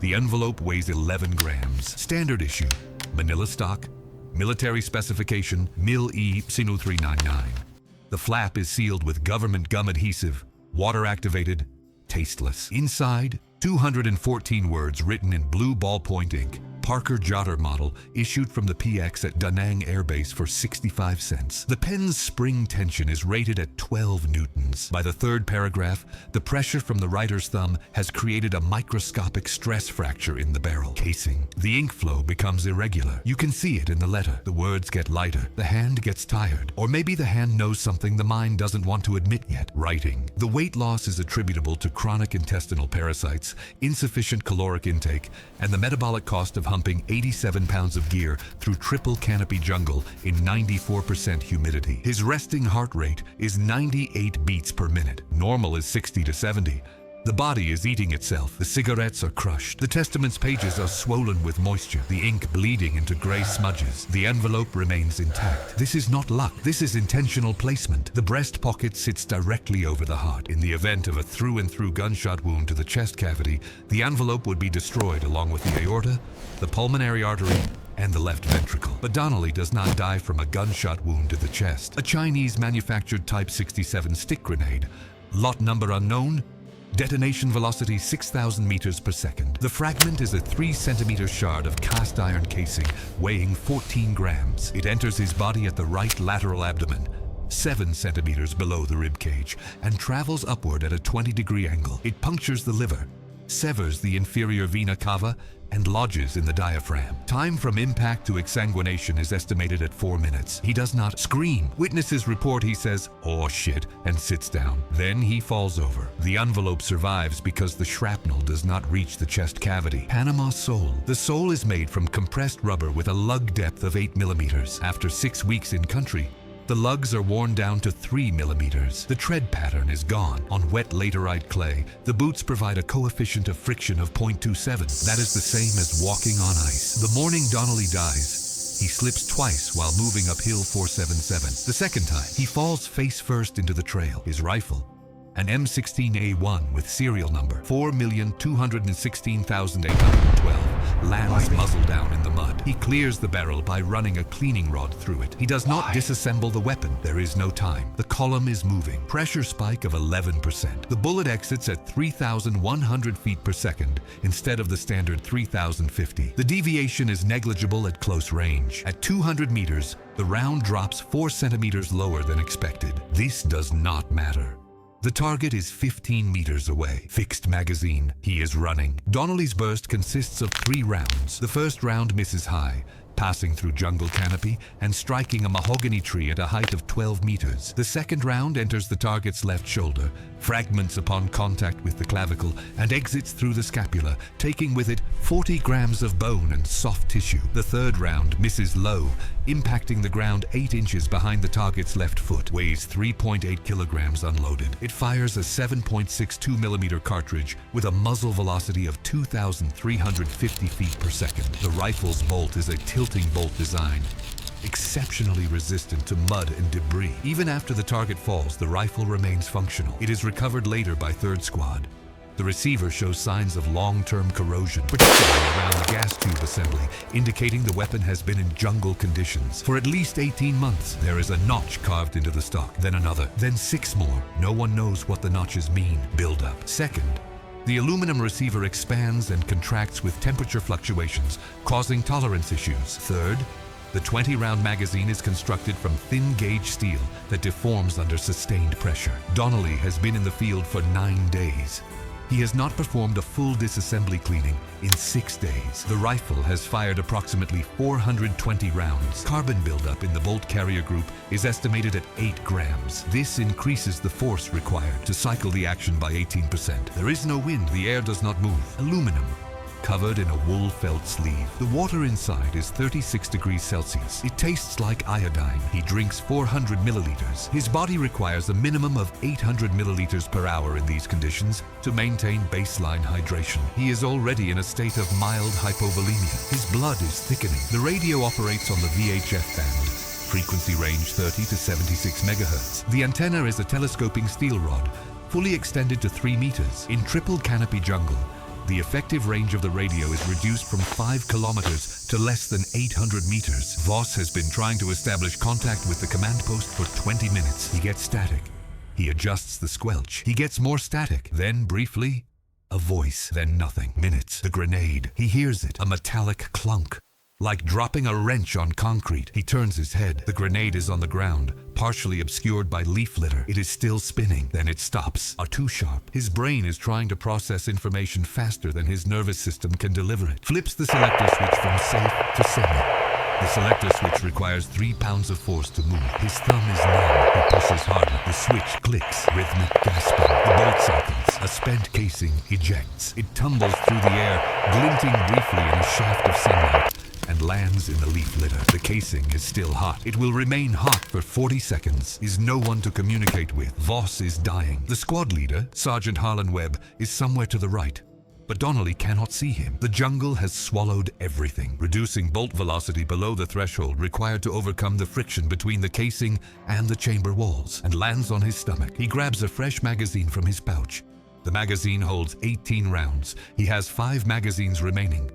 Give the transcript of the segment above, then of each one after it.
The envelope weighs 11 grams. Standard issue, manila stock, military specification, MIL-E Sinu 399. The flap is sealed with government gum adhesive, water activated, tasteless. Inside, 214 words written in blue ballpoint ink. Parker Jotter model issued from the PX at Da Nang Air Base for 65 cents. The pen's spring tension is rated at 12 newtons. By the third paragraph, the pressure from the writer's thumb has created a microscopic stress fracture in the barrel casing. The ink flow becomes irregular. You can see it in the letter. The words get lighter. The hand gets tired. Or maybe the hand knows something the mind doesn't want to admit yet. Writing. The weight loss is attributable to chronic intestinal parasites, insufficient caloric intake, and the metabolic cost of humping 87 pounds of gear through triple canopy jungle in 94% humidity. His resting heart rate is 98 beats per minute. Normal is 60 to 70. The body is eating itself. The cigarettes are crushed. The testament's pages are swollen with moisture, the ink bleeding into gray smudges. The envelope remains intact. This is not luck. This is intentional placement. The breast pocket sits directly over the heart. In the event of a through-and-through gunshot wound to the chest cavity, the envelope would be destroyed along with the aorta, the pulmonary artery, and the left ventricle. But Donnelly does not die from a gunshot wound to the chest. A Chinese-manufactured Type 67 stick grenade, lot number unknown, detonation velocity 6,000 meters per second. The fragment is a 3-centimeter shard of cast iron casing weighing 14 grams. It enters his body at the right lateral abdomen, 7 centimeters below the rib cage, and travels upward at a 20-degree angle. It punctures the liver, severs the inferior vena cava, and lodges in the diaphragm. Time from impact to exsanguination is estimated at 4 minutes. He does not scream. Witnesses report he says, "Oh shit," and sits down. Then he falls over. The envelope survives because the shrapnel does not reach the chest cavity. Panama sole. The sole is made from compressed rubber with a lug depth of 8 millimeters. After 6 weeks in country, the lugs are worn down to 3 millimeters. The tread pattern is gone. On wet laterite clay, the boots provide a coefficient of friction of 0.27. That is the same as walking on ice. The morning Donnelly dies, he slips twice while moving up Hill 477. The second time, he falls face first into the trail. His rifle, an M16A1 with serial number 4,216,812, lands muzzle down in the mud. He clears the barrel by running a cleaning rod through it. He does not disassemble the weapon. There is no time. The column is moving. Pressure spike of 11%. The bullet exits at 3,100 feet per second instead of the standard 3,050. The deviation is negligible at close range. At 200 meters, the round drops 4 centimeters lower than expected. This does not matter. The target is 15 meters away. Fixed magazine. He is running. Donnelly's burst consists of 3 rounds. The first round misses high, passing through jungle canopy and striking a mahogany tree at a height of 12 meters. The second round enters the target's left shoulder, fragments upon contact with the clavicle, and exits through the scapula, taking with it 40 grams of bone and soft tissue. The third round misses low, impacting the ground 8 inches behind the target's left foot, weighs 3.8 kilograms unloaded. It fires a 7.62 millimeter cartridge with a muzzle velocity of 2,350 feet per second. The rifle's bolt is a tilting bolt design, exceptionally resistant to mud and debris. Even after the target falls, the rifle remains functional. It is recovered later by 3rd Squad. The receiver shows signs of long-term corrosion, particularly around the gas tube assembly, indicating the weapon has been in jungle conditions for at least 18 months. There is a notch carved into the stock, then another, then 6 more. No one knows what the notches mean. Build up. Second, the aluminum receiver expands and contracts with temperature fluctuations, causing tolerance issues. Third, the 20-round magazine is constructed from thin-gauge steel that deforms under sustained pressure. Donnelly has been in the field for 9 days. He has not performed a full disassembly cleaning in 6 days. The rifle has fired approximately 420 rounds. Carbon buildup in the bolt carrier group is estimated at 8 grams. This increases the force required to cycle the action by 18%. There is no wind, the air does not move. Aluminum, covered in a wool felt sleeve. The water inside is 36 degrees Celsius. It tastes like iodine. He drinks 400 milliliters. His body requires a minimum of 800 milliliters per hour in these conditions to maintain baseline hydration. He is already in a state of mild hypovolemia. His blood is thickening. The radio operates on the VHF band. Frequency range 30 to 76 megahertz. The antenna is a telescoping steel rod, fully extended to 3 meters. In triple canopy jungle, The effective range of the radio is reduced from 5 kilometers to less than 800 meters. Voss has been trying to establish contact with the command post for 20 minutes. He gets static. He adjusts the squelch. He gets more static. Then, briefly, a voice. Then nothing. Minutes. The grenade. He hears it. A metallic clunk. Like dropping a wrench on concrete. He turns his head. The grenade is on the ground, partially obscured by leaf litter. It is still spinning. Then it stops. Too sharp. His brain is trying to process information faster than his nervous system can deliver it. Flips the selector switch from safe to semi. The selector switch requires 3 pounds of force to move. His thumb is numb. He pushes harder. The switch clicks. Rhythmic gasping. The bolt cycles. A spent casing ejects. It tumbles through the air, glinting briefly in a shaft of sunlight, and lands in the leaf litter. The casing is still hot. It will remain hot for 40 seconds. Is no one to communicate with. Voss is dying. The squad leader, Sergeant Harlan Webb, is somewhere to the right, but Donnelly cannot see him. The jungle has swallowed everything, reducing bolt velocity below the threshold required to overcome the friction between the casing and the chamber walls, and lands on his stomach. He grabs a fresh magazine from his pouch. The magazine holds 18 rounds. He has 5 magazines remaining.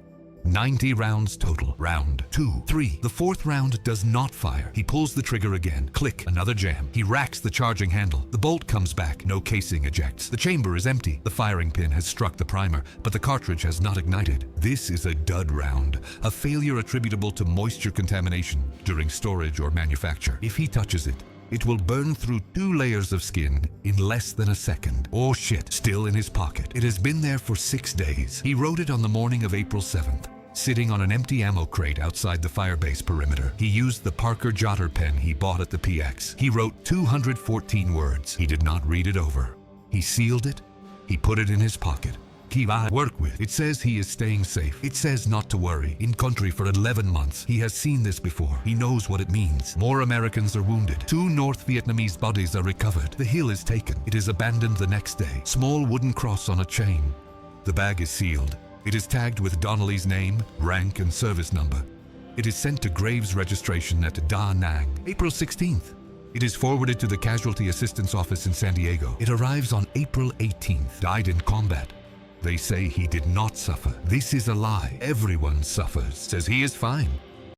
90 rounds total. Round 2, 3. The 4th round does not fire. He pulls the trigger again. Click. Another jam. He racks the charging handle. The bolt comes back. No casing ejects. The chamber is empty. The firing pin has struck the primer, but the cartridge has not ignited. This is a dud round, a failure attributable to moisture contamination during storage or manufacture. If he touches it, it will burn through 2 layers of skin in less than a second. Oh shit, still in his pocket. It has been there for 6 days. He wrote it on the morning of April 7th. Sitting on an empty ammo crate outside the firebase perimeter. He used the Parker Jotter pen he bought at the PX. He wrote 214 words. He did not read it over. He sealed it. He put it in his pocket. Keep I work with. It says he is staying safe. It says not to worry. In country for 11 months. He has seen this before. He knows what it means. More Americans are wounded. 2 North Vietnamese bodies are recovered. The hill is taken. It is abandoned the next day. Small wooden cross on a chain. The bag is sealed. It is tagged with Donnelly's name, rank, and service number. It is sent to Graves Registration at Da Nang, April 16th. It is forwarded to the Casualty Assistance Office in San Diego. It arrives on April 18th. Died in combat. They say he did not suffer. This is a lie. Everyone suffers. Says he is fine.